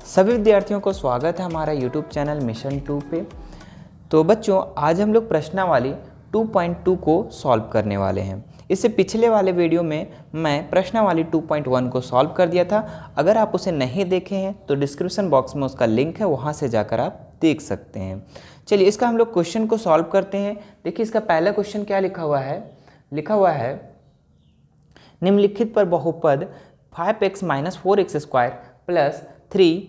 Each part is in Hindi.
सभी विद्यार्थियों को स्वागत है हमारा YouTube चैनल मिशन 2 पे। तो बच्चों, आज हम लोग प्रश्नावली 2.2 को सॉल्व करने वाले हैं। इससे पिछले वाले वीडियो में मैं प्रश्नावली 2.1 को सॉल्व कर दिया था। अगर आप उसे नहीं देखे हैं तो डिस्क्रिप्शन बॉक्स में उसका लिंक है, वहाँ से जाकर आप देख सकते हैं। चलिए, इसका हम लोग क्वेश्चन को सॉल्व करते हैं। देखिए, इसका पहला क्वेश्चन क्या लिखा हुआ है निम्नलिखित पर बहुपद 5x - 4x² प्लस 3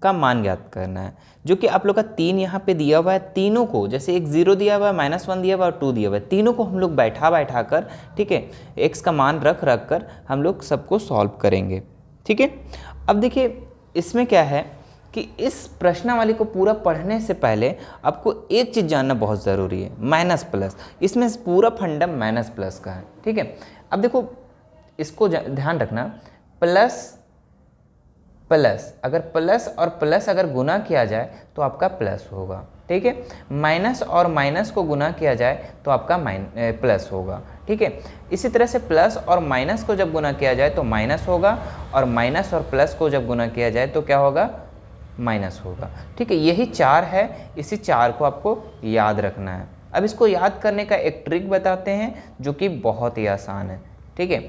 का मान ज्ञात करना है। जो कि आप लोग का 3 यहाँ पे दिया हुआ है। तीनों को, जैसे एक 0 दिया हुआ है, -1 दिया हुआ है और 2 दिया हुआ है, तीनों को हम लोग बैठा कर, ठीक है, x का मान रख कर हम लोग सबको सॉल्व करेंगे। ठीक है, अब देखिए इसमें क्या है कि इस प्रश्नावली को पूरा पढ़ने से पहले आपको एक चीज़ जानना बहुत ज़रूरी है, माइनस प्लस। इसमें पूरा फंडा माइनस प्लस का है। ठीक है, अब देखो इसको ध्यान रखना, प्लस प्लस, अगर प्लस और प्लस अगर गुना किया जाए तो आपका प्लस होगा। ठीक है, माइनस और माइनस को गुना किया जाए तो आपका प्लस होगा। ठीक है, इसी तरह से प्लस और माइनस को जब गुना किया जाए तो माइनस होगा, और माइनस और प्लस को जब गुना किया जाए तो क्या होगा, माइनस होगा। ठीक है, यही 4 है, इसी 4 को आपको याद रखना है। अब इसको याद करने का एक ट्रिक बताते हैं जो कि बहुत ही आसान है। ठीक है,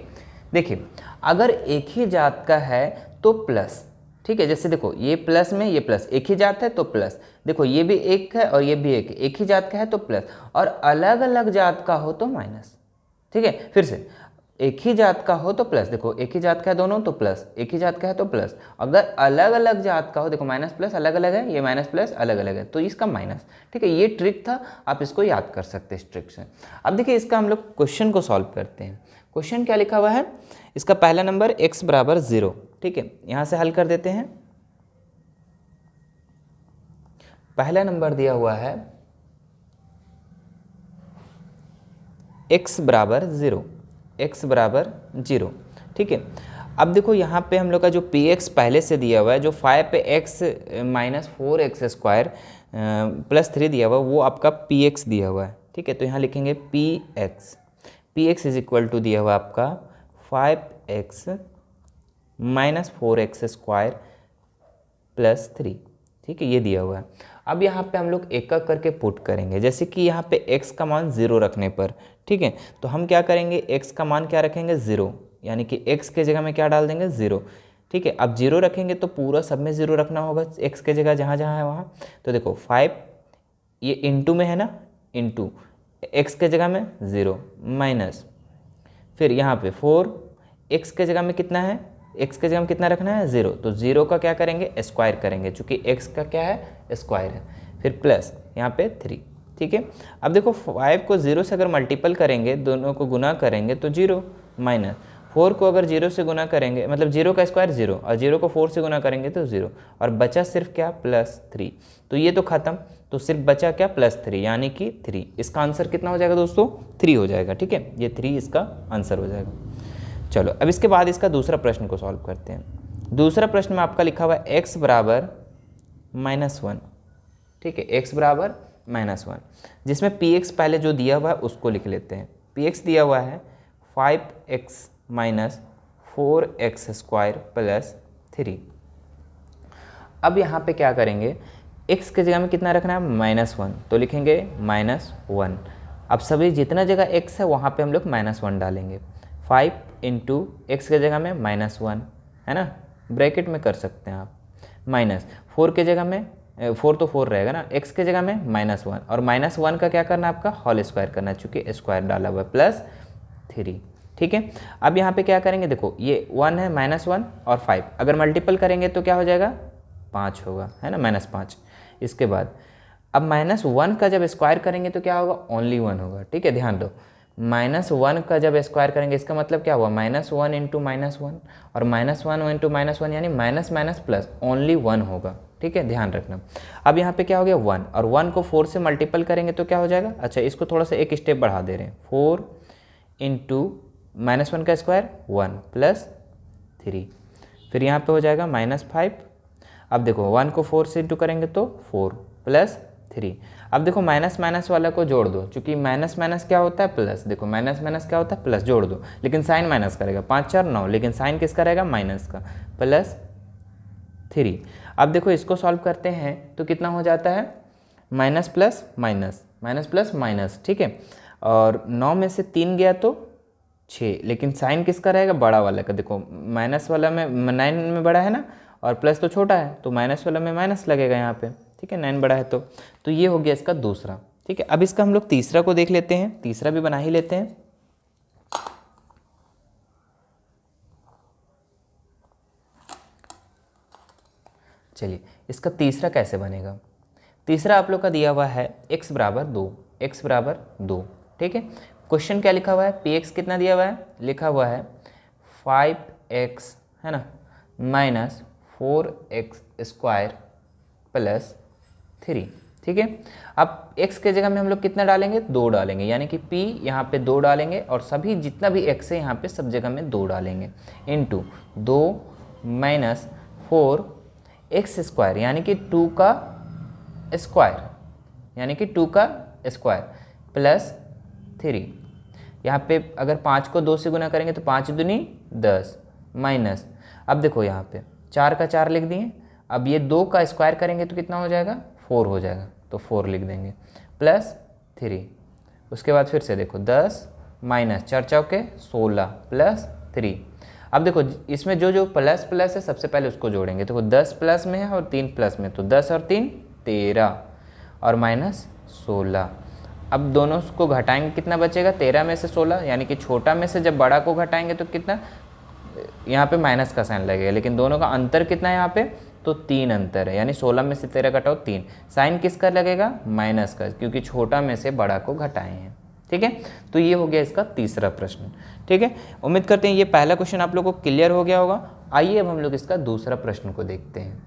देखिए अगर एक ही जात का है तो प्लस, ठीक है, जैसे देखो ये प्लस में ये प्लस, एक ही जात है तो प्लस, देखो ये भी एक है और ये भी एक ही जात का है तो प्लस, और अलग अलग जात का हो तो माइनस। ठीक है, फिर से एक ही जात का हो तो प्लस, देखो एक ही जात का है दोनों तो प्लस, एक ही जात का है तो प्लस, अगर अलग अलग जात का हो, देखो माइनस प्लस अलग अलग है, ये माइनस प्लस अलग अलग है तो इसका माइनस। ठीक है, ये ट्रिक था, आप इसको याद कर सकते हैं इस ट्रिक से। अब देखिए इसका हम लोग क्वेश्चन को सॉल्व करते हैं। क्वेश्चन क्या लिखा हुआ है, इसका पहला नंबर x = 0। ठीक है, यहाँ से हल कर देते हैं। पहला नंबर दिया हुआ है x = 0, x = 0। ठीक है, अब देखो यहाँ पे हम लोग का जो px पहले से दिया हुआ है, जो 5 पे x - 4x² प्लस 3 दिया हुआ है, वो आपका px दिया हुआ है। ठीक है, तो यहाँ लिखेंगे px = दिया हुआ आपका 5x - 4x² प्लस 3। ठीक है, ये दिया हुआ है। अब यहाँ पे हम लोग एक एक करके पुट करेंगे, जैसे कि यहाँ पे x का मान 0 रखने पर, ठीक है, तो हम क्या करेंगे, x का मान क्या रखेंगे, 0, यानी कि x के जगह में क्या डाल देंगे, 0। ठीक है, अब 0 रखेंगे तो पूरा सब में 0 रखना होगा, x के जगह जहाँ जहाँ है वहाँ। तो देखो 5 ये इंटू में है ना, इंटू x के जगह में 0 माइनस, फिर यहाँ पे 4, x के जगह में कितना है, x के जगह में कितना रखना है, 0, तो 0 का क्या करेंगे, स्क्वायर करेंगे, चूँकि x का क्या है, स्क्वायर है, फिर प्लस यहाँ पे 3। ठीक है, अब देखो 5 को 0 से अगर मल्टीपल करेंगे, दोनों को गुना करेंगे तो 0, माइनस 4 को अगर 0 से गुना करेंगे, मतलब 0 का स्क्वायर 0, और 0 को 4 से गुना करेंगे तो 0, और बचा सिर्फ क्या, +3। तो ये तो ख़त्म, तो सिर्फ बचा क्या, +3, यानी कि 3। इसका आंसर कितना हो जाएगा दोस्तों, 3 हो जाएगा। ठीक है, ये 3 इसका आंसर हो जाएगा। चलो, अब इसके बाद इसका दूसरा प्रश्न को सॉल्व करते हैं। दूसरा प्रश्न में आपका लिखा हुआ है x = -1। ठीक है, x = -1, जिसमें px पहले जो दिया हुआ है उसको लिख लेते हैं। px दिया हुआ है 5x - 4x² प्लस 3। अब यहाँ पे क्या करेंगे, x के जगह में कितना रखना है, -1, तो लिखेंगे -1। अब सभी जितना जगह x है वहाँ पे हम लोग -1 डालेंगे। 5 × x के जगह में -1 है ना, ब्रैकेट में कर सकते हैं आप, माइनस 4 के जगह में 4 तो 4 रहेगा ना, x के जगह में -1, और -1 का क्या करना है, आपका होल स्क्वायर करना है, चूँकि स्क्वायर डाला हुआ है, प्लस 3। ठीक है, अब यहाँ पे क्या करेंगे, देखो ये 1 है, -1 और 5 अगर मल्टीपल करेंगे तो क्या हो जाएगा, 5 होगा, है ना, -5। इसके बाद अब -1 का जब स्क्वायर करेंगे तो क्या होगा, ओनली 1 होगा। ठीक है, ध्यान दो, -1 का जब स्क्वायर करेंगे इसका मतलब क्या हुआ, -1 × -1, और -1 × -1 यानी माइनस प्लस ओनली 1 होगा। ठीक है, ध्यान रखना। अब यहाँ पे क्या हो गया, 1, और 1 को 4 से मल्टीपल करेंगे तो क्या हो जाएगा, अच्छा इसको थोड़ा सा एक स्टेप बढ़ा दे रहे हैं, 4 × -1 का स्क्वायर 1 प्लस 3, फिर यहाँ पे हो जाएगा -5। अब देखो 1 को 4 से इंटू करेंगे तो 4 प्लस 3। अब देखो माइनस माइनस वाला को जोड़ दो, क्योंकि माइनस माइनस क्या होता है, प्लस। देखो माइनस माइनस क्या होता है, प्लस। जोड़ दो, लेकिन साइन माइनस करेगा, 5 4 9, लेकिन साइन किसका रहेगा, माइनस का। प्लस 3। अब देखो इसको सॉल्व करते हैं तो कितना हो जाता है, minus plus minus, minus plus minus, ठीक है। और 9 में से 3 गया तो 6, लेकिन साइन किसका रहेगा, बड़ा वाला का। देखो माइनस वाला में 9 में बड़ा है ना, और प्लस तो छोटा है, तो माइनस वाला में माइनस लगेगा यहाँ पे, ठीक है, 9 बड़ा है तो ये हो गया इसका दूसरा, ठीक है। अब इसका हम लोग तीसरा को देख लेते हैं, तीसरा भी बना ही लेते हैं। चलिए इसका तीसरा कैसे बनेगा। तीसरा आप लोग का दिया हुआ है x बराबर 2, x बराबर 2, ठीक है। क्वेश्चन क्या लिखा हुआ है, px कितना दिया हुआ है, लिखा हुआ है 5x है ना माइनस 4x स्क्वायर प्लस 3, ठीक है। अब x के जगह में हम लोग कितना डालेंगे, 2 डालेंगे, यानी कि p यहाँ पे 2 डालेंगे और सभी जितना भी x है यहाँ पे सब जगह में 2 डालेंगे, इनटू 2 माइनस 4x स्क्वायर यानी कि 2 का स्क्वायर, यानी कि 2 का स्क्वायर प्लस 3। यहाँ पे अगर 5 को 2 से गुना करेंगे तो 5 दूनी 10 माइनस, अब देखो यहाँ पे 4 का 4 लिख दिए, अब ये 2 का स्क्वायर करेंगे तो कितना हो जाएगा, 4 हो जाएगा, तो 4 लिख देंगे प्लस 3। उसके बाद फिर से देखो 10 माइनस 4 चौके 16 प्लस 3। अब देखो इसमें जो जो प्लस प्लस है सबसे पहले उसको जोड़ेंगे, देखो 10 प्लस में है और 3 प्लस में, तो 10 और 3 13 और माइनस 16। अब दोनों को घटाएंगे कितना बचेगा, 13 में से 16, यानी कि छोटा में से जब बड़ा को घटाएंगे तो कितना, यहाँ पे माइनस का साइन लगेगा, लेकिन दोनों का अंतर कितना है यहाँ पे, तो 3 अंतर है, यानी 16 में से 13 घटाओ 3, साइन किसका लगेगा, माइनस का, क्योंकि छोटा में से बड़ा को घटाए हैं, ठीक है। तो ये हो गया इसका तीसरा प्रश्न, ठीक है। उम्मीद करते हैं ये पहला क्वेश्चन आप लोग को क्लियर हो गया होगा। आइए अब हम लोग इसका दूसरा प्रश्न को देखते हैं।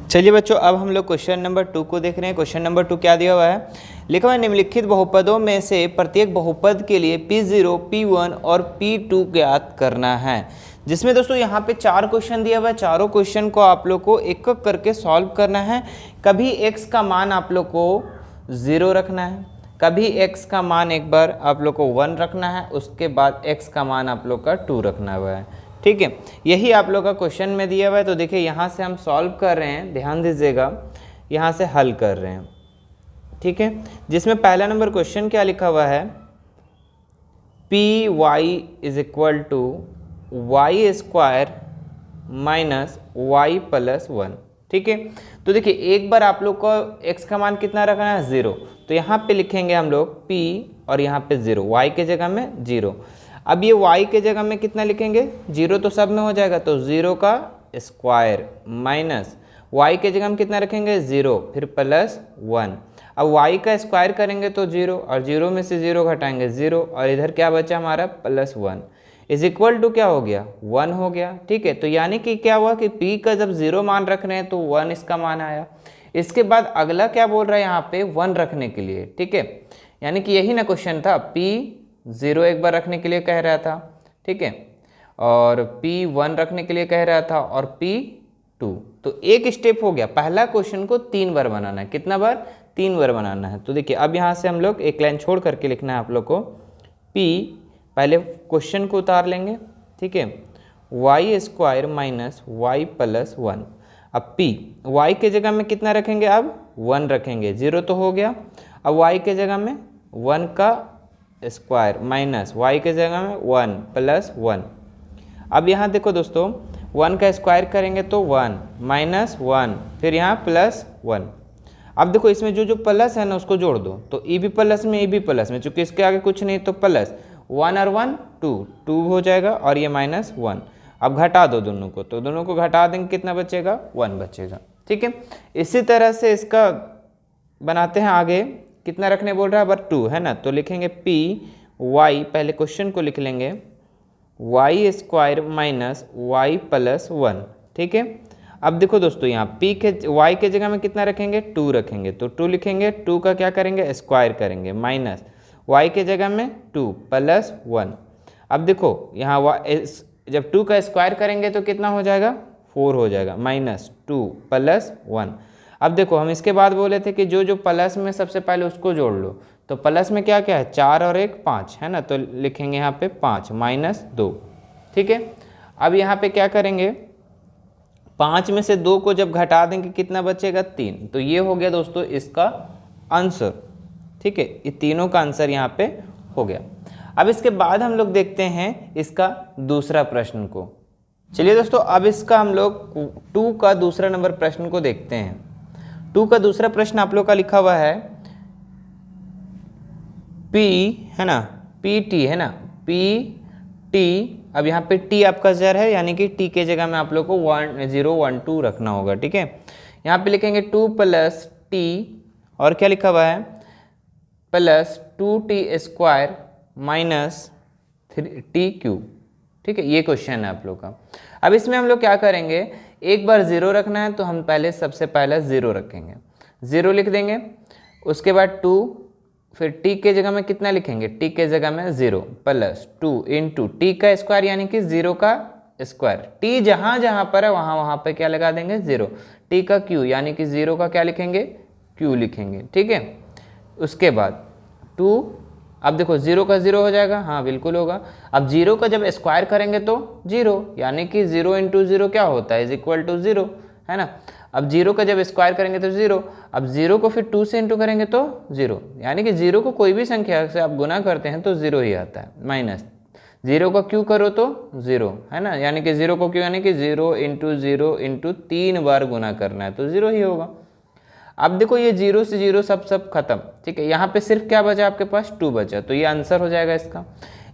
चलिए बच्चों, अब हम लोग क्वेश्चन नंबर 2 को देख रहे हैं। क्वेश्चन नंबर 2 क्या दिया हुआ है, लिखा हुआ है निम्नलिखित बहुपदों में से प्रत्येक बहुपद के लिए P0, P1 और P2 ज्ञात करना है। जिसमें दोस्तों यहाँ पे 4 क्वेश्चन दिया हुआ है, चारों क्वेश्चन को आप लोग को एक एक करके सॉल्व करना है। कभी x का मान आप लोग को 0 रखना है, कभी x का मान एक बार आप लोग को 1 रखना है, उसके बाद x का मान आप लोग का 2 रखना हुआ है, ठीक है। यही आप लोग का क्वेश्चन में दिया हुआ है। तो देखिए यहाँ से हम सॉल्व कर रहे हैं, ध्यान दीजिएगा, यहाँ से हल कर रहे हैं, ठीक है। जिसमें पहला नंबर क्वेश्चन क्या लिखा हुआ है, p y is equal to y square minus y plus 1, ठीक है। तो देखिए एक बार आप लोग को x का मान कितना रखना है, 0, तो यहाँ पे लिखेंगे हम लोग p और यहाँ पे 0, y के जगह में 0। अब ये y के जगह में कितना लिखेंगे, 0 तो सब में हो जाएगा, तो 0 का स्क्वायर माइनस y के जगह में कितना रखेंगे, 0, फिर प्लस 1। अब y का स्क्वायर करेंगे तो 0, और 0 में से 0 घटाएंगे 0, और इधर क्या बचा हमारा प्लस 1 इज इक्वल टू क्या हो गया, 1 हो गया, ठीक है। तो यानी कि क्या हुआ कि p का जब 0 मान रख रहे हैं तो 1 इसका मान आया। इसके बाद अगला क्या बोल रहा है यहाँ पे, 1 रखने के लिए, ठीक है। यानी कि यही ना क्वेश्चन था, p 0 एक बार रखने के लिए कह रहा था, ठीक है, और p 1 रखने के लिए कह रहा था, और p 2। तो एक स्टेप हो गया, पहला क्वेश्चन को 3 बार बनाना है, कितना बार, 3 बार बनाना है। तो देखिए अब यहाँ से हम लोग एक लाइन छोड़ करके लिखना है आप लोग को, p पहले क्वेश्चन को उतार लेंगे, ठीक है, y square minus y plus 1। अब p y के जगह में कितना रखेंगे, अब 1 रखेंगे, 0 तो हो गया। अब y के जगह में 1 का स्क्वायर माइनस y के जगह में 1 प्लस 1। अब यहाँ देखो दोस्तों 1 का स्क्वायर करेंगे तो 1 माइनस 1, फिर यहाँ प्लस 1। अब देखो इसमें जो जो प्लस है ना उसको जोड़ दो, तो e भी प्लस में, e भी प्लस में, चूँकि इसके आगे कुछ नहीं तो प्लस 1 और 1 2 हो जाएगा, और ये माइनस 1। अब घटा दो दोनों को, तो दोनों को घटा देंगे, कितना बचेगा, 1 बचेगा, ठीक है। इसी तरह से इसका बनाते हैं आगे, कितना रखने बोल रहा है, बस 2 है ना, तो लिखेंगे p y, पहले क्वेश्चन को लिख लेंगे, y square minus y plus 1, ठीक है। अब देखो दोस्तों यहाँ p के y के जगह में कितना रखेंगे, 2 रखेंगे, तो 2 लिखेंगे, 2 का क्या करेंगे, स्क्वायर करेंगे, माइनस y के जगह में 2 प्लस 1। अब देखो यहाँ जब 2 का स्क्वायर करेंगे तो कितना हो जाएगा, 4 हो जाएगा, माइनस 2 प्लस 1। अब देखो हम इसके बाद बोले थे कि जो जो प्लस में सबसे पहले उसको जोड़ लो, तो प्लस में क्या क्या है, 4 और 1 5 है ना, तो लिखेंगे यहाँ पे 5 माइनस 2, ठीक है। अब यहाँ पे क्या करेंगे, 5 में से 2 को जब घटा देंगे कितना बचेगा 3। तो ये हो गया दोस्तों इसका आंसर। ठीक है, ये तीनों का आंसर यहाँ पे हो गया। अब इसके बाद हम लोग देखते हैं इसका दूसरा प्रश्न को। चलिए दोस्तों, अब इसका हम लोग 2 का दूसरा नंबर प्रश्न को देखते हैं। 2 का दूसरा प्रश्न आप लोग का लिखा हुआ है P है ना, PT है ना, PT। अब यहाँ पे T आपका जर है, यानी कि T के जगह में आप लोग को 0 1 2 रखना होगा। ठीक है, यहाँ पे लिखेंगे 2 + T और क्या लिखा हुआ है प्लस 2T² - 3TQ। ठीक है, ये क्वेश्चन है आप लोग का। अब इसमें हम लोग क्या करेंगे, एक बार 0 रखना है तो हम पहले सबसे पहले 0 रखेंगे, 0 लिख देंगे। उसके बाद 2, फिर t के जगह में कितना लिखेंगे, t के जगह में 0 प्लस 2 इंटू टी का स्क्वायर यानी कि 0 का स्क्वायर। t जहाँ जहाँ पर है वहाँ वहाँ पे क्या लगा देंगे 0। t का q यानी कि 0 का क्या लिखेंगे q लिखेंगे। ठीक है, उसके बाद 2, अब देखो 0 का 0 हो जाएगा, हाँ बिल्कुल होगा। अब 0 का जब स्क्वायर करेंगे तो 0, यानी कि 0 इंटू 0 क्या होता है =0, है ना। अब 0 का जब स्क्वायर करेंगे तो 0, अब 0 को फिर 2 से इंटू करेंगे तो 0, यानी कि 0 को कोई भी संख्या से आप गुना करते हैं तो 0 ही आता है। माइनस 0 का क्यू करो तो 0, है ना, यानी कि 0 को क्यू यानी कि 0 इंटू 0 इंटू 3 बार गुना करना है तो 0 ही होगा। अब देखो ये 0 से 0 सब खत्म। ठीक है, यहाँ पे सिर्फ क्या बचा आपके पास 2 बचा, तो ये आंसर हो जाएगा इसका।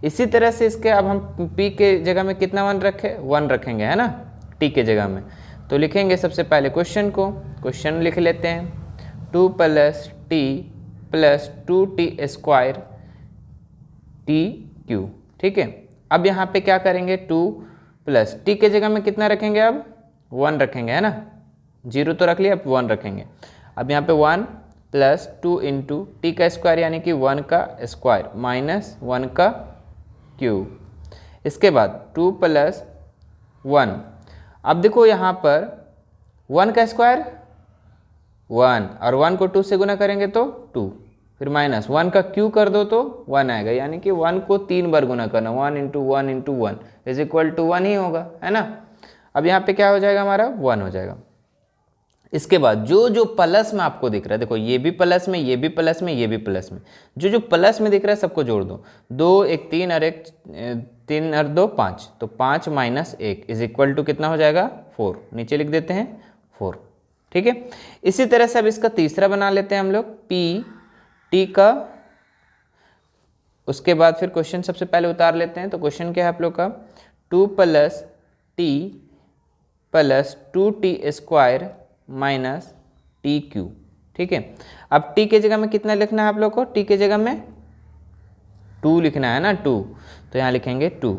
इसी तरह से इसके अब हम p के जगह में कितना 1 रखे, 1 रखेंगे, है ना, t के जगह में। तो लिखेंगे सबसे पहले क्वेश्चन को, क्वेश्चन लिख लेते हैं 2 + t + 2t² TQ। ठीक है, अब यहाँ पे क्या करेंगे 2 + t के जगह में कितना रखेंगे, अब 1 रखेंगे, है ना, 0 तो रख लिया, अब 1 रखेंगे। अब यहाँ पे 1 + 2 इंटू टी का स्क्वायर यानी कि 1 का स्क्वायर माइनस 1 का क्यूब। इसके बाद 2 + 1, अब देखो यहाँ पर 1 का स्क्वायर 1 और 1 को 2 से गुना करेंगे तो 2, फिर माइनस 1 का क्यू कर दो तो 1 आएगा, यानी कि 1 को 3 बार गुना करना, 1 इंटू 1 इंटू 1 = 1 ही होगा, है ना। अब यहाँ पे क्या हो जाएगा हमारा 1 हो जाएगा। इसके बाद जो प्लस में आपको दिख रहा है, देखो ये भी प्लस में, ये भी प्लस में, ये भी प्लस में, जो प्लस में दिख रहा है सबको जोड़ दो। 2 1 3 और 1 3 और 2 5, तो 5 - 1 = कितना हो जाएगा 4, नीचे लिख देते हैं 4। ठीक है, इसी तरह से अब इसका तीसरा बना लेते हैं हम लोग PT का। उसके बाद फिर क्वेश्चन सबसे पहले उतार लेते हैं। तो क्वेश्चन क्या है आप लोग का 2 + t + 2t² - TQ। ठीक है, अब t के जगह में कितना लिखना है आप लोग को, t के जगह में 2 लिखना है ना, 2, तो यहाँ लिखेंगे 2।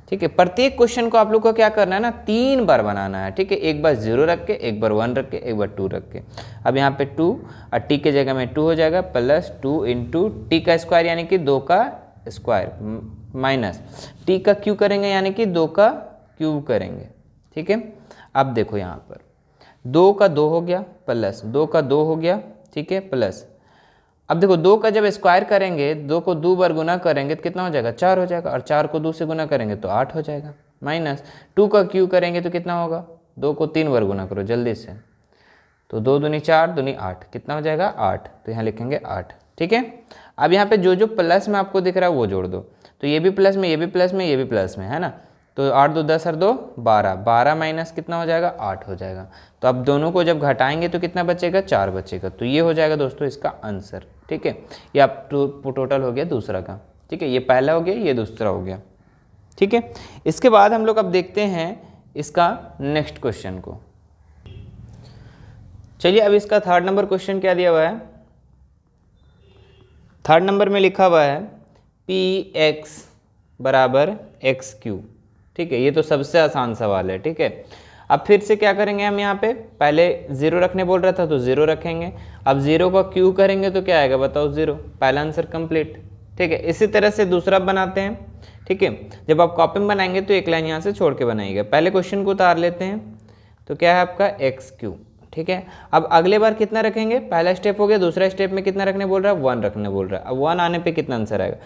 ठीक है, प्रत्येक क्वेश्चन को आप लोग को क्या करना है ना 3 बार बनाना है। ठीक है, एक बार 0 रख के, एक बार 1 रख के, एक बार 2 रख के। अब यहाँ पे 2 और t के जगह में 2 हो जाएगा प्लस 2 इंटू टी का स्क्वायर यानी कि 2 का स्क्वायर माइनस टी का क्यू करेंगे यानी कि 2 का क्यूब करेंगे। ठीक है, अब देखो यहाँ पर 2 का 2 हो गया प्लस 2 का 2 हो गया। ठीक है, प्लस अब देखो 2 का जब स्क्वायर करेंगे, 2 को 2 बार गुना करेंगे तो कितना हो जाएगा 4 हो जाएगा, और 4 को 2 से गुना करेंगे तो 8 हो जाएगा। माइनस 2 का क्यू करेंगे तो कितना होगा, 2 को 3 बार गुना करो जल्दी से, तो 2 दूनी 4 दूनी 8, कितना हो जाएगा 8, तो यहाँ लिखेंगे 8। ठीक है, अब यहाँ पे जो प्लस में आपको दिख रहा है वो जोड़ दो, तो ये भी प्लस में, ये भी प्लस में, ये भी प्लस में, है ना। तो 8 2 10 और 2 12, 12 माइनस कितना हो जाएगा 8 हो जाएगा। तो अब दोनों को जब घटाएंगे तो कितना बचेगा 4 बचेगा, तो ये हो जाएगा दोस्तों इसका आंसर। ठीक है, ये आप टोटल हो गया दूसरा का। ठीक है, ये पहला हो गया, ये दूसरा हो गया। ठीक है, इसके बाद हम लोग अब देखते हैं इसका नेक्स्ट क्वेश्चन को। चलिए अब इसका थर्ड नंबर क्वेश्चन क्या दिया हुआ है, थर्ड नंबर में लिखा हुआ है px = xq। ठीक है, ये तो सबसे आसान सवाल है। ठीक है, अब फिर से क्या करेंगे हम, यहाँ पे पहले 0 रखने बोल रहा था तो 0 रखेंगे। अब 0 का क्यू करेंगे तो क्या आएगा बताओ 0, पहला आंसर कंप्लीट। ठीक है, इसी तरह से दूसरा बनाते हैं। ठीक है, जब आप कॉपी में बनाएंगे तो एक लाइन यहाँ से छोड़ के बनाइएगा। पहले क्वेश्चन को उतार लेते हैं, तो क्या है आपका xq। ठीक है, अब अगले बार कितना रखेंगे, पहला स्टेप हो गया, दूसरा स्टेप में कितना रखने बोल रहा है 1 रखने बोल रहा है। अब 1 आने पे कितना आंसर आएगा,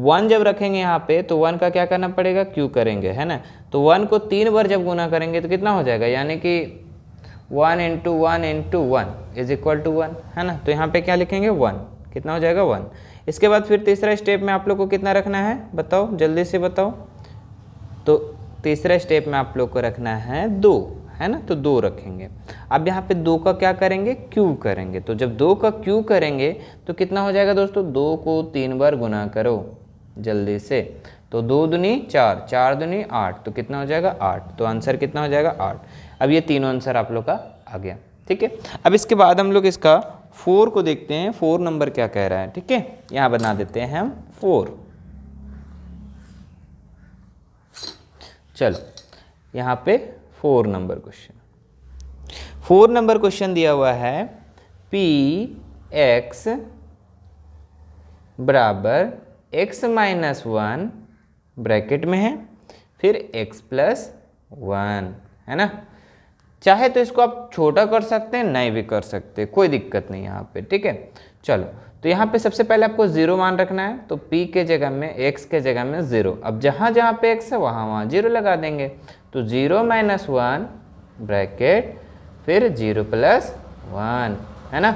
1 जब रखेंगे यहाँ पे तो 1 का क्या करना पड़ेगा क्यू करेंगे, है ना। तो 1 को 3 बार जब गुना करेंगे तो कितना हो जाएगा, यानी कि 1 into 1 into 1 is equal to 1, है ना। तो यहाँ पे क्या लिखेंगे 1, कितना हो जाएगा 1। इसके बाद फिर तीसरा स्टेप में आप लोग को कितना रखना है बताओ, जल्दी से बताओ। तो तीसरा स्टेप में आप लोग को रखना है 2, है ना, तो 2 रखेंगे। अब यहाँ पे 2 का क्या करेंगे, क्यूब करेंगे। तो जब 2 का क्यूब करेंगे तो कितना हो जाएगा दोस्तों, 2 को 3 बार गुना करो जल्दी से। तो 2 दूनी 4, 4 दूनी 8, तो कितना हो जाएगा 8। तो आंसर कितना हो जाएगा 8। अब ये तीनों आंसर आप लोग का आ गया, ठीक है। अब इसके बाद हम लोग इसका 4 को देखते हैं, 4 नंबर क्या कह रहा है, ठीक है। यहाँ बना देते हैं हम 4। चलो यहाँ पे 4 नंबर क्वेश्चन, 4 नंबर क्वेश्चन दिया हुआ है px बराबर x माइनस 1 ब्रैकेट में है, फिर x प्लस 1, है ना। चाहे तो इसको आप छोटा कर सकते हैं, नहीं भी कर सकते हैं, कोई दिक्कत नहीं यहाँ पे, ठीक है। चलो तो यहाँ पे सबसे पहले आपको 0 मान रखना है। तो p के जगह में x के जगह में 0, अब जहाँ जहाँ पे x है वहाँ वहाँ 0 लगा देंगे। तो 0 माइनस 1 ब्रैकेट फिर 0 प्लस 1, है ना।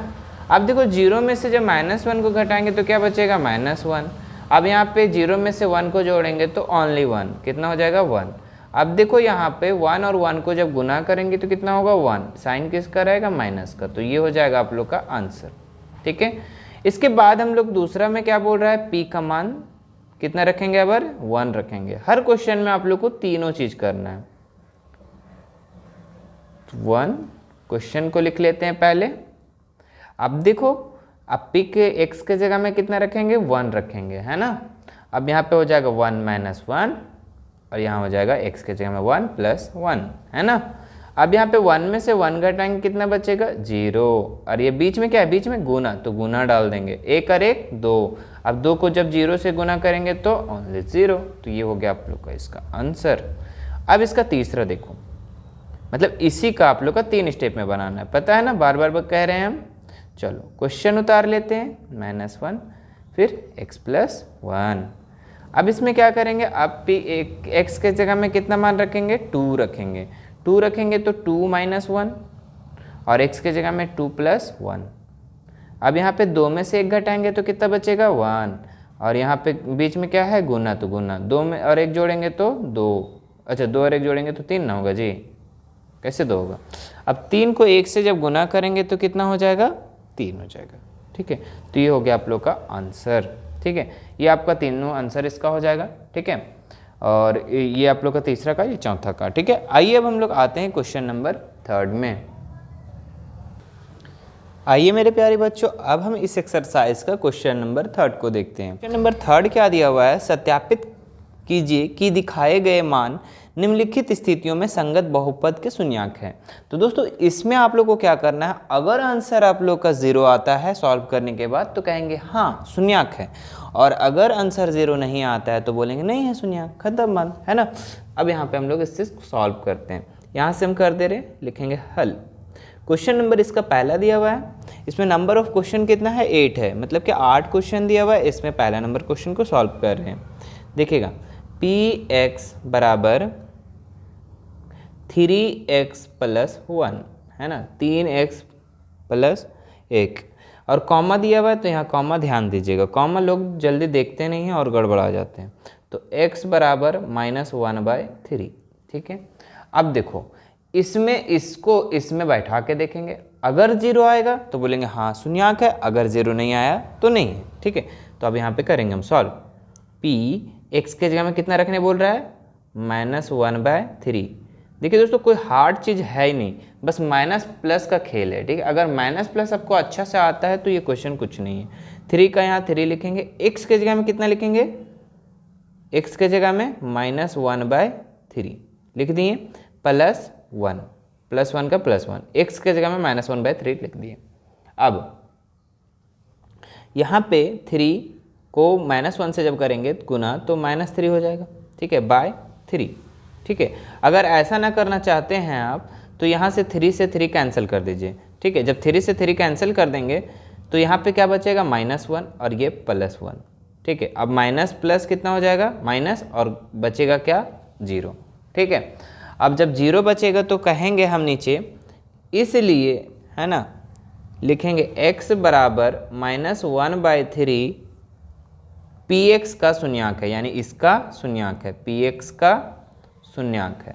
अब देखो 0 में से जब -1 को घटाएंगे तो क्या बचेगा -1। अब यहाँ पे 0 में से 1 को जोड़ेंगे तो ओनली 1, कितना हो जाएगा 1। अब देखो यहाँ पे 1 और 1 को जब गुना करेंगे तो कितना होगा 1, साइन किसका रहेगा माइनस का। तो ये हो जाएगा आप लोग का आंसर, ठीक है। इसके बाद हम लोग दूसरा में क्या बोल रहा है, p का मान कितना रखेंगे, अब 1 रखेंगे। हर क्वेश्चन में आप लोग को तीनों चीज करना है। 1 क्वेश्चन को लिख लेते हैं पहले। अब देखो अब p के x के जगह में कितना रखेंगे 1 रखेंगे, है ना। अब यहाँ पे हो जाएगा 1 माइनस 1 और यहाँ हो जाएगा x के जगह में 1 प्लस 1, है ना। अब यहाँ पे 1 में से 1 घटाएंगे कितना बचेगा 0, और ये बीच में क्या है, बीच में गुना, तो गुना डाल देंगे, 1 और 1 2। अब 2 को जब 0 से गुना करेंगे तो ओनली 0। तो ये हो गया आप लोग का इसका आंसर। अब इसका तीसरा देखो, मतलब इसी का आप लोग का 3 स्टेप में बनाना है, पता है ना, बार बार कह रहे हैं हम। चलो क्वेश्चन उतार लेते हैं, -1 फिर x प्लस 1। अब इसमें क्या करेंगे, अब x के जगह में कितना मान रखेंगे 2 रखेंगे। 2 रखेंगे तो 2 माइनस 1 और x के जगह में 2 प्लस 1। अब यहाँ पे 2 में से 1 घटाएंगे तो कितना बचेगा 1, और यहाँ पे बीच में क्या है गुना, तो गुना 2 में और 1 जोड़ेंगे तो 2, अच्छा 2 और 1 जोड़ेंगे तो 3 ना होगा जी, कैसे 2 होगा। अब 3 को 1 से जब गुना करेंगे तो कितना हो जाएगा 3 हो जाएगा, ठीक है। तो ये हो गया आप लोग का आंसर, ठीक है। ये आपका तीनों आंसर इसका हो जाएगा, ठीक है। और ये आप लोग का तीसरा का, ये चौथा का, ठीक है। आइए अब हम लोग आते हैं क्वेश्चन नंबर 3 में। आइए मेरे प्यारे बच्चों, अब हम इस एक्सरसाइज का क्वेश्चन नंबर 3 को देखते हैं। क्वेश्चन नंबर 3 क्या दिया हुआ है, सत्यापित कीजिए कि दिखाए गए मान निम्नलिखित स्थितियों में संगत बहुपद के शून्यांक हैं। तो दोस्तों इसमें आप लोग को क्या करना है, अगर आंसर आप लोग का 0 आता है सॉल्व करने के बाद तो कहेंगे हाँ शून्यांक है, और अगर आंसर 0 नहीं आता है तो बोलेंगे नहीं है शून्यांक, खत्म बात, है ना। अब यहाँ पे हम लोग इससे सॉल्व करते हैं। यहाँ से हम कर दे रहे, लिखेंगे हल। क्वेश्चन नंबर इसका पहला दिया हुआ है, इसमें नंबर ऑफ क्वेश्चन कितना है 8 है, मतलब कि 8 क्वेश्चन दिया हुआ है। इसमें पहला नंबर क्वेश्चन को सॉल्व कर रहे हैं। देखिएगा px बराबर 3x प्लस 1, है ना, 3x प्लस 1, और कॉमा दिया हुआ है तो यहाँ कॉमा ध्यान दीजिएगा, कॉमा लोग जल्दी देखते नहीं हैं और गड़बड़ा जाते हैं। तो x बराबर -1/3, ठीक है। अब देखो इसमें इसको इसमें बैठा के देखेंगे, अगर 0 आएगा तो बोलेंगे हाँ शून्यांक है, अगर 0 नहीं आया तो नहीं है, ठीक है। तो अब यहाँ पे करेंगे हम सॉल्व। p x के जगह में कितना रखने बोल रहा है -1/3। देखिए दोस्तों कोई हार्ड चीज़ है ही नहीं, बस माइनस प्लस का खेल है, ठीक है। अगर माइनस प्लस आपको अच्छा से आता है तो ये क्वेश्चन कुछ नहीं है। 3 का यहाँ 3 लिखेंगे, x के जगह में कितना लिखेंगे, x के जगह में -1/3 लिख दिए, प्लस 1, प्लस 1 का प्लस 1, x के जगह में -1/3 लिख दिए। अब यहाँ पे 3 को -1 से जब करेंगे गुना तो -3 हो जाएगा, ठीक है, बाय 3, ठीक है। अगर ऐसा ना करना चाहते हैं आप तो यहाँ से 3 से 3 कैंसिल कर दीजिए, ठीक है। जब 3 से 3 कैंसिल कर देंगे तो यहाँ पे क्या बचेगा -1 और ये +1, ठीक है। अब माइनस प्लस कितना हो जाएगा माइनस, और बचेगा क्या 0, ठीक है। अब जब 0 बचेगा तो कहेंगे हम नीचे इसलिए है ना लिखेंगे x बराबर -1/3 px का शून्यांक है, यानी इसका शून्यांक है, px का शून्यांक है।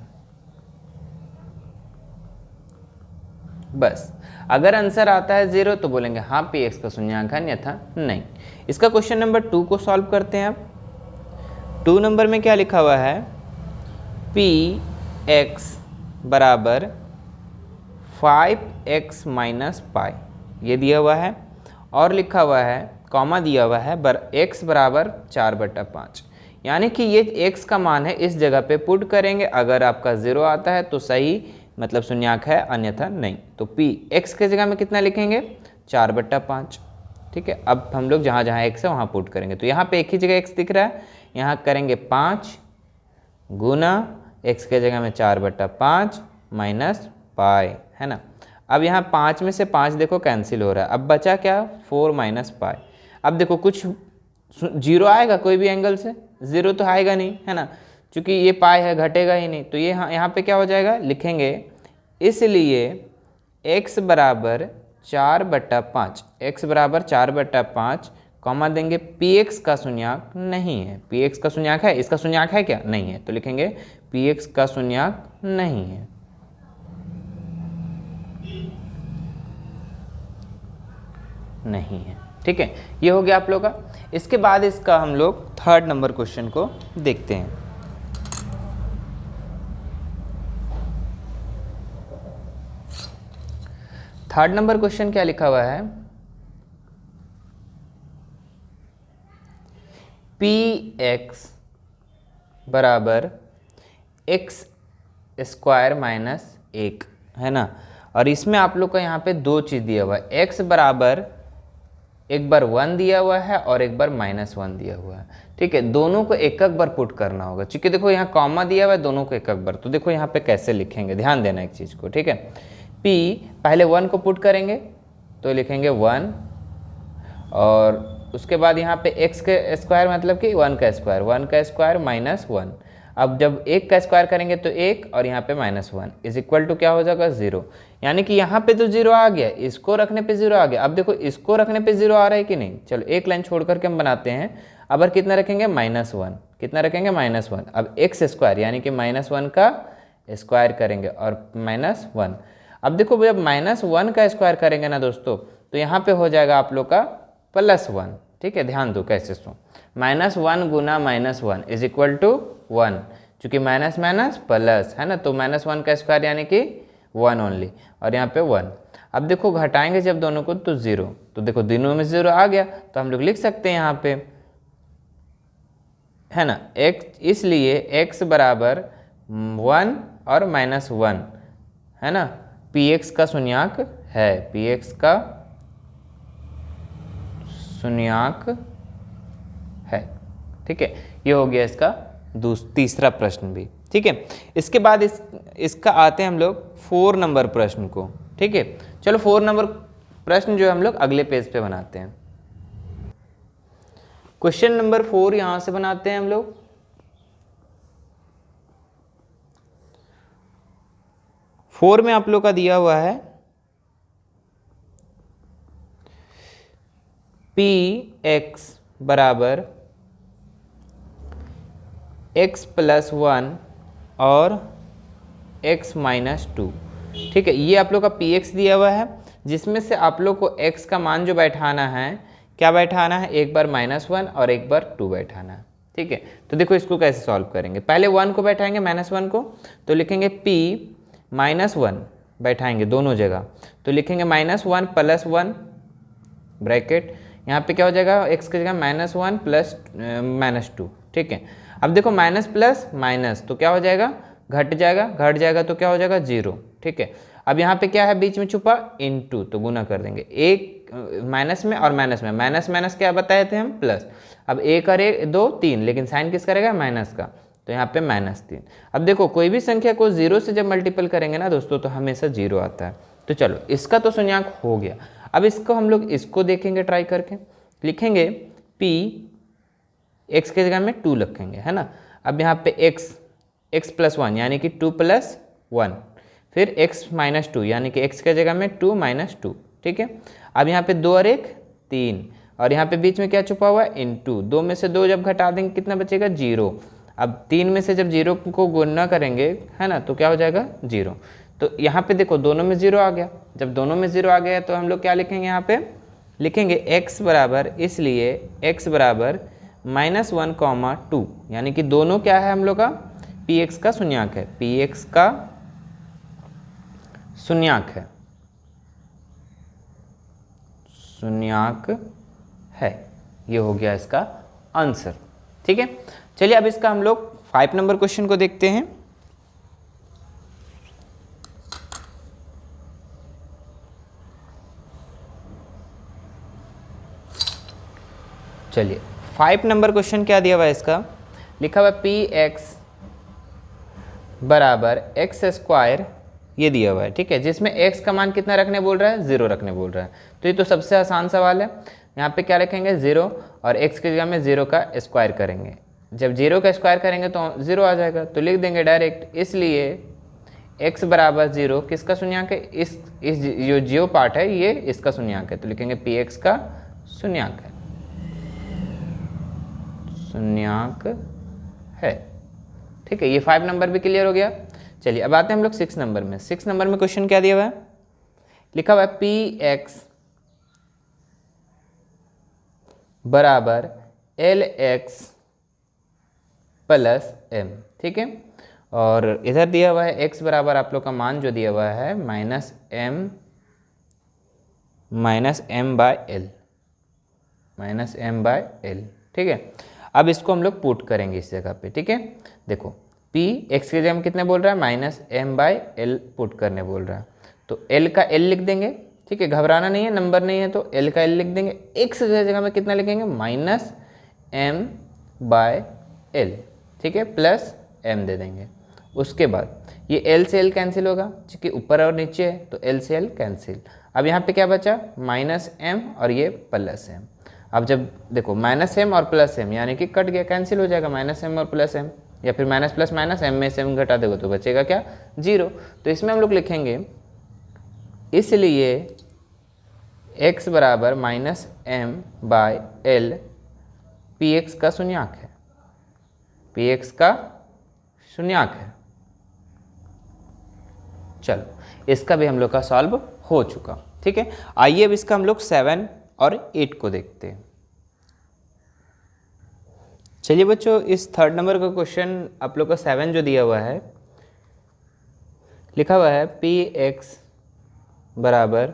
बस अगर आंसर आता है 0 तो बोलेंगे हाँ px का शून्यांक है, अन्यथा नहीं। इसका क्वेश्चन नंबर 2 को सॉल्व करते हैं अब। 2 नंबर में क्या लिखा हुआ है, px बराबर 5x माइनस पाई, ये दिया हुआ है, और लिखा हुआ है कॉमा दिया हुआ है x बराबर 4/5, यानी कि ये x का मान है, इस जगह पे पुट करेंगे। अगर आपका 0 आता है तो सही, मतलब शून्यांक है, अन्यथा नहीं। तो p x के जगह में कितना लिखेंगे, 4/5। ठीक है, अब हम लोग जहाँ जहाँ x है वहाँ पुट करेंगे। तो यहाँ पे एक ही जगह x दिख रहा है, यहाँ करेंगे 5 गुना x के जगह में 4/5 माइनस पाई, है ना। अब यहाँ 5 में से 5 देखो कैंसिल हो रहा है, अब बचा क्या, 4 माइनस पाई। अब देखो कुछ 0 आएगा कोई भी एंगल से, 0 तो आएगा नहीं, है ना, क्योंकि ये पाई है, घटेगा ही नहीं। तो ये यहाँ पे क्या हो जाएगा, लिखेंगे इसलिए x बराबर 4/5, x बराबर 4/5 कॉमा देंगे px का शून्यांक नहीं है। px का शून्यांक है, इसका शून्यांक है क्या, नहीं है, तो लिखेंगे px का शून्यांक नहीं है। नहीं है, ठीक है, ये हो गया आप लोग का। इसके बाद इसका हम लोग 3rd नंबर क्वेश्चन को देखते हैं। थर्ड नंबर क्वेश्चन क्या लिखा हुआ है, px बराबर x स्क्वायर माइनस 1, है ना। और इसमें आप लोग का यहाँ पे 2 चीज़ दिया हुआ है, x बराबर एक बार 1 दिया हुआ है और एक बार -1 दिया हुआ है। ठीक है, दोनों को एक एक बार पुट करना होगा, क्योंकि देखो यहाँ कॉमा दिया हुआ है, दोनों को एक एक बार। तो देखो यहाँ पे कैसे लिखेंगे, ध्यान देना एक चीज़ को। ठीक है, p पहले 1 को पुट करेंगे तो लिखेंगे 1, और उसके बाद यहाँ पे x के स्क्वायर मतलब कि 1 का स्क्वायर, 1 का स्क्वायर -1। अब जब 1 का स्क्वायर करेंगे तो 1 और यहाँ पे -1 इज इक्वल टू क्या हो जाएगा, 0। यानी कि यहाँ पे तो 0 आ गया, इसको रखने पे 0 आ गया। अब देखो इसको रखने पे 0 आ रहा है कि नहीं, चलो एक लाइन छोड़ करके हम बनाते हैं। अब कितना रखेंगे, -1, कितना रखेंगे, -1। अब x स्क्वायर यानी कि -1 का स्क्वायर करेंगे और -1। अब देखो जब -1 का स्क्वायर करेंगे ना दोस्तों, तो यहाँ पे हो जाएगा आप लोग का +1। ठीक है, ध्यान दो कैसे सो, -1 गुना -1 इज इक्वल टू 1, चूँकि माइनस माइनस प्लस है ना, तो -1 का स्क्वायर यानी कि 1 ओनली, और यहाँ पे 1। अब देखो घटाएंगे जब दोनों को तो 0, तो देखो दोनों में 0 आ गया, तो हम लोग लिख सकते हैं यहाँ पे, है ना, x, इसलिए x बराबर 1 और -1, है ना, px का शून्यांक है, px का शून्यांक है। ठीक है, ये हो गया इसका तीसरा प्रश्न भी। ठीक है, इसके बाद इसका आते हैं हम लोग 4 नंबर प्रश्न को। ठीक है, चलो 4 नंबर प्रश्न जो है हम लोग अगले पेज पे बनाते हैं। क्वेश्चन नंबर 4 यहां से बनाते हैं हम लोग। फोर में आप लोग का दिया हुआ है px बराबर x + 1 और x - 2। ठीक है, ये आप लोग का px दिया हुआ है, जिसमें से आप लोग को x का मान जो बैठाना है, क्या बैठाना है, एक बार -1 और एक बार 2 बैठाना है। ठीक है, तो देखो इसको कैसे सॉल्व करेंगे। पहले 1 को बैठाएंगे, -1 को, तो लिखेंगे p -1 बैठाएंगे दोनों जगह, तो लिखेंगे -1 + 1 ब्रैकेट, यहाँ पे क्या हो जाएगा, x की जगह -1 प्लस -2। ठीक है, अब देखो माइनस प्लस माइनस तो क्या हो जाएगा, घट जाएगा तो क्या हो जाएगा, 0। ठीक है, अब यहाँ पे क्या है बीच में छुपा, इनटू, तो गुना कर देंगे, एक माइनस में और माइनस में, माइनस माइनस क्या बताए थे हम, प्लस। अब 1 और 1 2 3, लेकिन साइन किस करेगा, माइनस का, तो यहाँ पे -3। अब देखो कोई भी संख्या को 0 से जब मल्टीपल करेंगे ना दोस्तों, तो हमेशा 0 आता है। तो चलो इसका तो शून्यांक हो गया। अब इसको हम लोग इसको देखेंगे ट्राई करके, लिखेंगे p x के जगह में 2 रखेंगे, है ना। अब यहाँ पे x + 1 यानी कि 2 + 1, फिर x माइनस 2 यानी कि x के जगह में 2 माइनस 2, ठीक है। अब यहाँ पे 2 और 1 3, और यहाँ पे बीच में क्या छुपा हुआ है, इनटू। 2 में से 2 जब घटा देंगे कितना बचेगा, 0। अब 3 में से जब 0 को गुणा करेंगे, है ना, तो क्या हो जाएगा, 0। तो यहाँ पे देखो दोनों में 0 आ गया। जब दोनों में 0 आ गया तो हम लोग क्या लिखेंगे, यहाँ पे लिखेंगे x बराबर, इसलिए x बराबर -1, 2, यानी कि दोनों क्या है हम लोग का, px का शून्यांक है, px का शून्यांक है, शून्यांक है। ये हो गया इसका आंसर, ठीक है। चलिए अब इसका हम लोग 5 नंबर क्वेश्चन को देखते हैं। चलिए 5 नंबर क्वेश्चन क्या दिया हुआ है इसका, लिखा हुआ है px बराबर x², ये दिया हुआ है, ठीक है, जिसमें x का मान कितना रखने बोल रहा है, 0 रखने बोल रहा है। तो ये तो सबसे आसान सवाल है। यहाँ पे क्या रखेंगे, 0, और x की जगह में 0 का स्क्वायर करेंगे। जब 0 का स्क्वायर करेंगे तो 0 आ जाएगा, तो लिख देंगे डायरेक्ट। इसलिए x बराबर 0 किसका शून्यांक है, इस जो पार्ट है ये इसका शून्यांक है, तो लिखेंगे px का शून्यांक है, शून्यांक है, ठीक है। ये 5 नंबर भी क्लियर हो गया। चलिए अब आते हैं हम लोग 6 नंबर में। 6 नंबर में क्वेश्चन क्या दिया हुआ है, लिखा हुआ है px बराबर lx प्लस m, ठीक है। और इधर दिया हुआ है x बराबर, आप लोग का मान जो दिया हुआ है -m/l, -m/l, ठीक है। अब इसको हम लोग पुट करेंगे इस जगह पे, ठीक है। देखो p x के जगह में कितने बोल रहा है, -m/l पुट करने बोल रहा है, तो l का l लिख देंगे, ठीक है। घबराना नहीं है, नंबर नहीं है तो l का l लिख देंगे। x की जगह में कितना लिखेंगे, -m/l, ठीक है, प्लस m दे देंगे। उसके बाद ये l से l कैंसिल होगा, क्योंकि ऊपर और नीचे है तो l से l कैंसिल। अब यहाँ पे क्या बचा, -m और ये +m। अब जब देखो -m और +m यानी कि कट गया, कैंसिल हो जाएगा -m और +m, या फिर माइनस प्लस माइनस, m में से m घटा देगा तो बचेगा क्या, 0। तो इसमें हम लोग लिखेंगे, इसलिए x बराबर -m/l px का शून्यांक है, px का शून्यांक है। चलो इसका भी हम लोग का सॉल्व हो चुका, ठीक है। आइए अब इसका हम लोग 7 और 8 को देखते हैं। चलिए बच्चों, इस 3rd नंबर का क्वेश्चन आप लोग का 7 जो दिया हुआ है, लिखा हुआ है px बराबर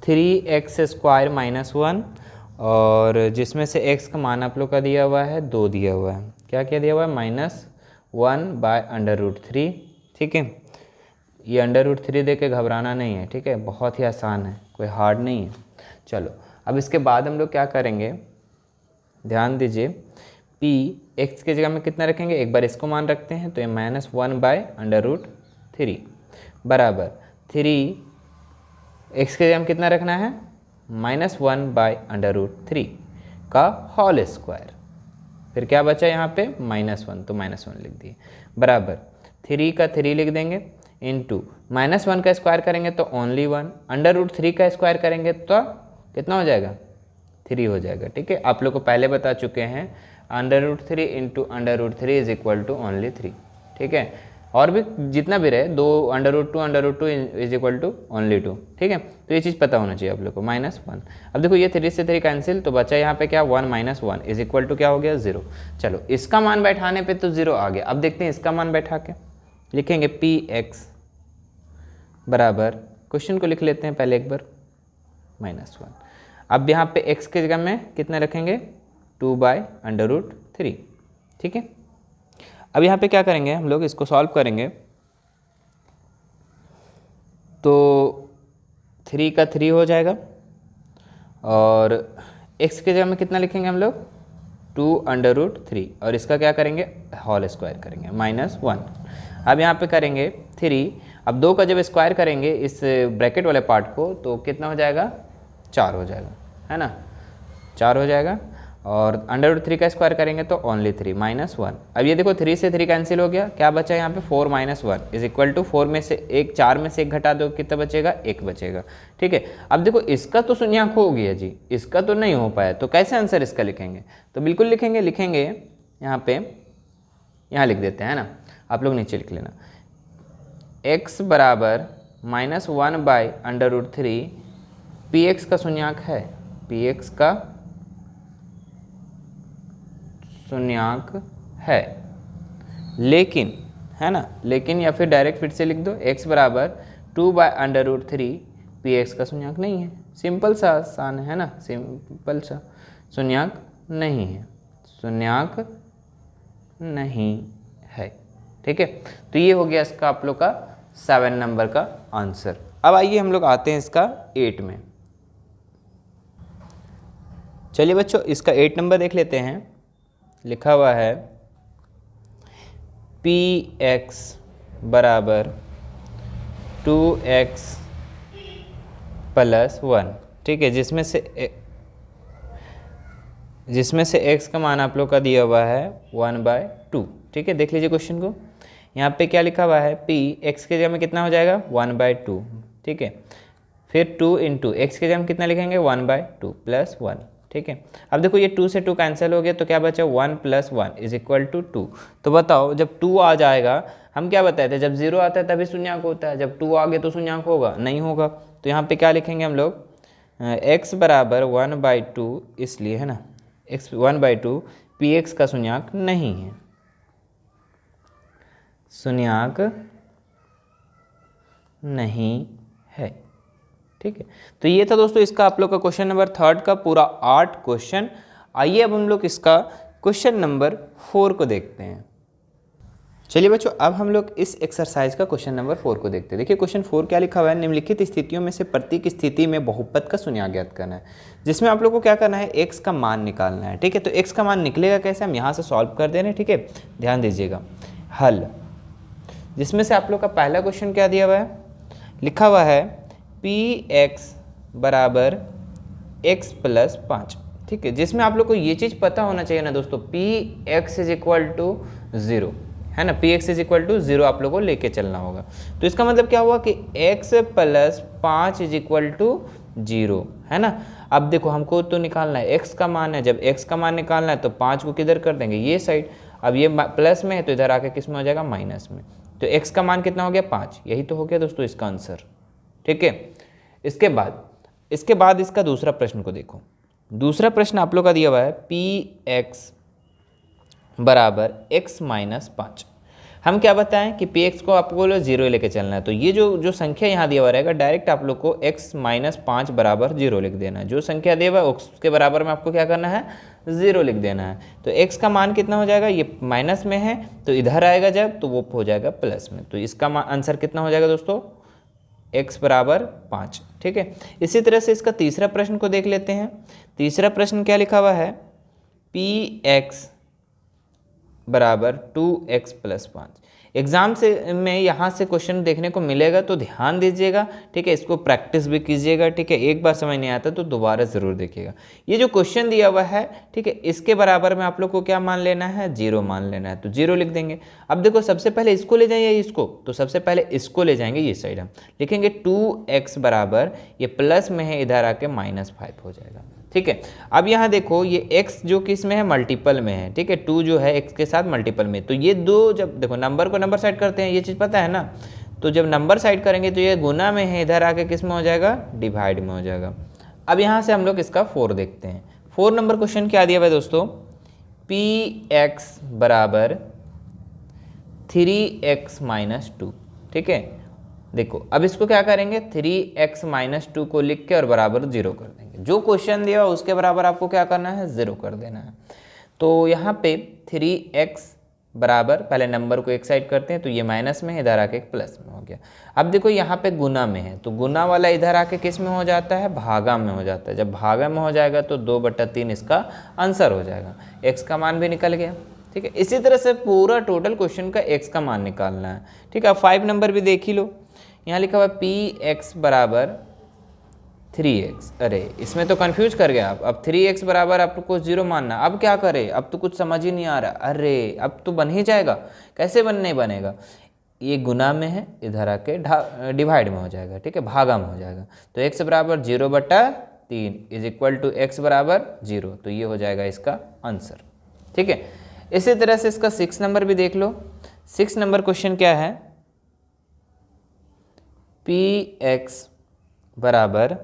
3x² -1, और जिसमें से x का मान आप लोग का दिया हुआ है 2 दिया हुआ है। क्या क्या दिया हुआ है, -1/√3, ठीक है। ये √3 दे के घबराना नहीं है, ठीक है, बहुत ही आसान है, कोई हार्ड नहीं है। चलो अब इसके बाद हम लोग क्या करेंगे, ध्यान दीजिए, p x की जगह में कितना रखेंगे, एक बार इसको मान रखते हैं, तो ये -1/√3 बराबर 3 x की जगह में कितना रखना है, -1/√3 का होल स्क्वायर। फिर क्या बचा यहाँ पे, -1, तो -1 लिख दिए, बराबर 3 का 3 लिख देंगे, इंटू -1 का स्क्वायर करेंगे तो ओनली 1, √3 का स्क्वायर करेंगे तो कितना हो जाएगा, 3 हो जाएगा, ठीक है। आप लोग को पहले बता चुके हैं, √3 into √3 is equal to only 3, ठीक है। और भी जितना भी रहे, 2 √2 इज इक्वल टू ओनली 2, ठीक है। तो ये चीज़ पता होना चाहिए आप लोग को, -1। अब देखो ये 3 से 3 कैंसिल, तो बचा यहाँ पे क्या, 1 - 1 इज इक्वल टू क्या हो गया, 0। चलो इसका मान बैठाने पे तो 0 आ गया। अब देखते हैं इसका मान बैठा के, लिखेंगे px बराबर, क्वेश्चन को लिख लेते हैं पहले एक बार, -1। अब यहाँ पे x के जगह में कितना रखेंगे, 2/√3, ठीक है। अब यहाँ पे क्या करेंगे हम लोग, इसको सॉल्व करेंगे, तो 3 का 3 हो जाएगा, और x के जगह में कितना लिखेंगे हम लोग, 2/√3, और इसका क्या करेंगे, होल स्क्वायर करेंगे, -1। अब यहाँ पे करेंगे 3, अब 2 का जब स्क्वायर करेंगे इस ब्रैकेट वाले पार्ट को, तो कितना हो जाएगा, 4 हो जाएगा, है ना, 4 हो जाएगा। और √3 का स्क्वायर करेंगे तो ओनली 3 -1। अब ये देखो 3 से 3 कैंसिल हो गया, क्या बचा यहाँ पे 4 - 1 इज इक्वल टू 4 में से एक 4 में से एक घटा दो, कितना बचेगा 1 बचेगा। ठीक है, अब देखो इसका तो शून्यांक हो गया जी, इसका तो नहीं हो पाया, तो कैसे आंसर इसका लिखेंगे? तो बिल्कुल लिखेंगे यहाँ पे, यहाँ लिख देते हैं ना, आप लोग नीचे लिख लेना। x बराबर -1/√3 px का शून्यांक है, px का शून्यांक है, लेकिन है ना, लेकिन या फिर डायरेक्ट फिर से लिख दो, x बराबर 2/√3 px का शून्यांक नहीं है। सिंपल सा आसान है ना, सिंपल सा, शून्यांक नहीं है, शून्यांक नहीं है। ठीक है, तो ये हो गया इसका आप लोग का 7 नंबर का आंसर। अब आइए हम लोग आते हैं इसका 8 में। चलिए बच्चों इसका 8 नंबर देख लेते हैं। लिखा हुआ है px बराबर 2x + 1। ठीक है, जिसमें से x का मान आप लोग का दिया हुआ है 1/2। ठीक है, देख लीजिए क्वेश्चन को, यहाँ पे क्या लिखा हुआ है, p x के जगह में कितना हो जाएगा 1/2। ठीक है, फिर 2 × x के जगह में कितना लिखेंगे 1/2 + 1। ठीक है, अब देखो ये 2 से 2 कैंसिल हो गया, तो क्या बचा 1 + 1 = 2। तो बताओ जब 2 आ जाएगा, हम क्या बताए थे, जब 0 आता है तभी शून्यांक होता है, जब 2 आ गया तो शून्यांक होगा नहीं होगा। तो यहाँ पे क्या लिखेंगे हम लोग, x बराबर 1/2, इसलिए है ना x 1/2 px का शून्यांक नहीं है, शून्यांक नहीं है। ठीक है, तो ये था दोस्तों इसका आप लोग का क्वेश्चन नंबर 3 का पूरा 8 क्वेश्चन। आइए अब हम लोग इसका क्वेश्चन नंबर 4 को देखते हैं। चलिए बच्चों अब हम लोग इस एक्सरसाइज का क्वेश्चन नंबर 4 को देखते हैं। देखिए क्वेश्चन 4 क्या लिखा हुआ है, निम्नलिखित स्थितियों में से प्रत्येक स्थिति में बहुपद का शून्यांक ज्ञात करना है, जिसमें आप लोग को क्या करना है, x का मान निकालना है। ठीक है, तो x का मान निकलेगा कैसे, हम यहाँ से सॉल्व कर दे रहे हैं। ठीक है, ध्यान दीजिएगा। हल, जिसमें से आप लोग का पहला क्वेश्चन क्या दिया हुआ है, लिखा हुआ है px बराबर x + 5। ठीक है, जिसमें आप लोग को ये चीज़ पता होना चाहिए ना दोस्तों, px = 0 है ना, px = 0 आप लोग को लेके चलना होगा। तो इसका मतलब क्या हुआ कि x + 5 = 0 है ना। अब देखो हमको तो निकालना है x का मान है, जब x का मान निकालना है तो 5 को किधर कर देंगे, ये साइड। अब ये प्लस में है तो इधर आके किस में हो जाएगा, माइनस में। तो x का मान कितना हो गया 5, यही तो हो गया दोस्तों इसका आंसर। ठीक है, इसके बाद इसका दूसरा प्रश्न को देखो। दूसरा प्रश्न आप लोग का दिया हुआ है px बराबर x - 5। हम क्या बताएं कि px को आपको 0 लेके चलना है, तो ये जो संख्या यहाँ दिया हुआ रहेगा, डायरेक्ट आप लोग को x - 5 बराबर 0 लिख देना है। जो संख्या दिया हुआ है उसके बराबर में आपको क्या करना है, 0 लिख देना है। तो x का मान कितना हो जाएगा, ये माइनस में है तो इधर आएगा जब, तो वो हो जाएगा प्लस में। तो इसका आंसर कितना हो जाएगा दोस्तों, x बराबर 5। ठीक है, इसी तरह से इसका तीसरा प्रश्न को देख लेते हैं। तीसरा प्रश्न क्या लिखा हुआ है, px बराबर 2x + 5। एग्जाम से में यहाँ से क्वेश्चन देखने को मिलेगा, तो ध्यान दीजिएगा। ठीक है, इसको प्रैक्टिस भी कीजिएगा। ठीक है, एक बार समझ नहीं आता तो दोबारा ज़रूर देखिएगा। ये जो क्वेश्चन दिया हुआ है, ठीक है, इसके बराबर में आप लोग को क्या मान लेना है, 0 मान लेना है, तो 0 लिख देंगे। अब देखो सबसे पहले इसको ले जाइए, इसको, तो सबसे पहले इसको ले जाएंगे, ये साइड हम लिखेंगे 2x बराबर, ये प्लस में है, इधर आके -5 हो जाएगा। ठीक है, अब यहाँ देखो ये x जो किस में है, मल्टीपल में है। ठीक है, 2 जो है x के साथ मल्टीपल में, तो ये दो जब देखो नंबर को नंबर साइड करते हैं, ये चीज़ पता है ना। तो जब नंबर साइड करेंगे तो ये गुना में है, इधर आके किस में हो जाएगा, डिवाइड में हो जाएगा। अब यहाँ से हम लोग इसका 4 देखते हैं। 4 नंबर क्वेश्चन क्या दिया हुआ है दोस्तों, px बराबर 3x - 2। ठीक है, देखो अब इसको क्या करेंगे, 3x - 2 को लिख के और बराबर 0 कर देंगे। जो क्वेश्चन दिया उसके बराबर आपको क्या करना है, 0 कर देना है। तो यहाँ पे 3x बराबर, पहले नंबर को एक साइड करते हैं, तो ये माइनस में है, इधर आके प्लस में हो गया। अब देखो यहाँ पे गुना में है, तो गुना वाला इधर आके किस में हो जाता है, भागा में हो जाता है। जब भागा में हो जाएगा तो 2/3 इसका आंसर हो जाएगा। x का मान भी निकल गया। ठीक है, इसी तरह से पूरा टोटल क्वेश्चन का x का मान निकालना है। ठीक है, अब 5 नंबर भी देख ही लो। यहाँ लिखा हुआ px बराबर 3x। अरे इसमें तो कंफ्यूज कर गया आप। अब 3x बराबर आपको 0 मानना, अब क्या करें, अब तो कुछ समझ ही नहीं आ रहा। अरे अब तो बन ही जाएगा, कैसे नहीं बनेगा, ये गुना में है, इधर आके डिवाइड में हो जाएगा, ठीक है, भागा में हो जाएगा। तो x बराबर 0/3 इज इक्वल टू x बराबर 0, तो ये हो जाएगा इसका आंसर, ठीक है। इसी तरह से इसका 6 नंबर भी देख लो। 6 नंबर क्वेश्चन क्या है, px बराबर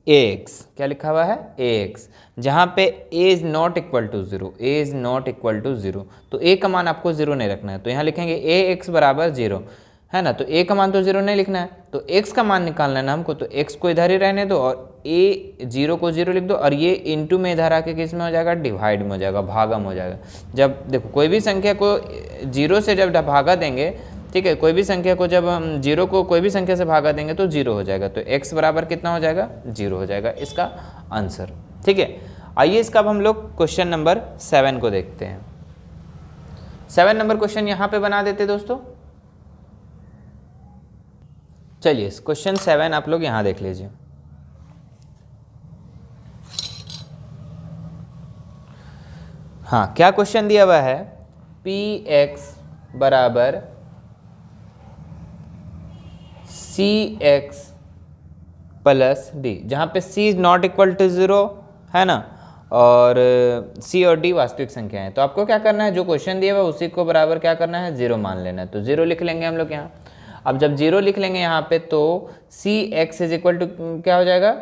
ax, क्या लिखा हुआ है ax, जहाँ पे a is not equal to 0, a is not equal to 0, तो a का मान आपको 0 नहीं रखना है, तो यहाँ लिखेंगे ax बराबर 0, है ना, तो a का मान तो 0 नहीं लिखना है, तो x का मान निकालना है ना हमको, तो x को इधर ही रहने दो और a 0 को 0 लिख दो, और ये इंटू में इधर आके किस में हो जाएगा, डिवाइड में हो जाएगा, भागा में हो जाएगा। जब देखो कोई भी संख्या को 0 से जब भागा देंगे, ठीक है, कोई भी संख्या को जब हम 0 को कोई भी संख्या से भागा देंगे तो 0 हो जाएगा, तो x बराबर कितना हो जाएगा, 0 हो जाएगा इसका आंसर, ठीक है। आइए इसका अब हम लोग क्वेश्चन नंबर 7 को देखते हैं। 7 नंबर क्वेश्चन यहाँ पे बना देते दोस्तों। चलिए क्वेश्चन 7 आप लोग यहाँ देख लीजिए। हाँ, क्या क्वेश्चन दिया हुआ है, px बराबर cx प्लस d, जहाँ पे c is not equal to 0 है ना, और c और d वास्तविक संख्या है। तो आपको क्या करना है, जो क्वेश्चन दिया हुआ उसी को बराबर क्या करना है, 0 मान लेना है। तो 0 लिख लेंगे हम लोग यहाँ। अब जब 0 लिख लेंगे यहाँ पे, तो cx इज इक्वल टू क्या हो जाएगा,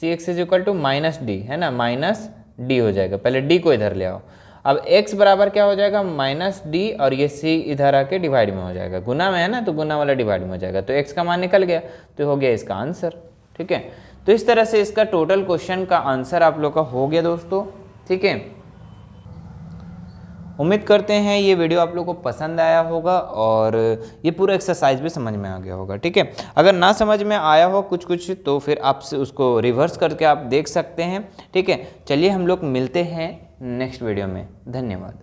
cx is equal to minus d, है ना, माइनस डी हो जाएगा। पहले d को इधर ले आओ। अब x बराबर क्या हो जाएगा, माइनस डी, और ये c इधर आके डिवाइड में हो जाएगा, गुना में है ना, तो गुना वाला डिवाइड में हो जाएगा, तो x का मान निकल गया, तो हो गया इसका आंसर, ठीक है। तो इस तरह से इसका टोटल क्वेश्चन का आंसर आप लोग का हो गया दोस्तों, ठीक है। उम्मीद करते हैं ये वीडियो आप लोग को पसंद आया होगा और ये पूरा एक्सरसाइज भी समझ में आ गया होगा, ठीक है। अगर ना समझ में आया हो कुछ तो फिर आपसे उसको रिवर्स करके आप देख सकते हैं, ठीक है। चलिए हम लोग मिलते हैं नेक्स्ट वीडियो में, धन्यवाद।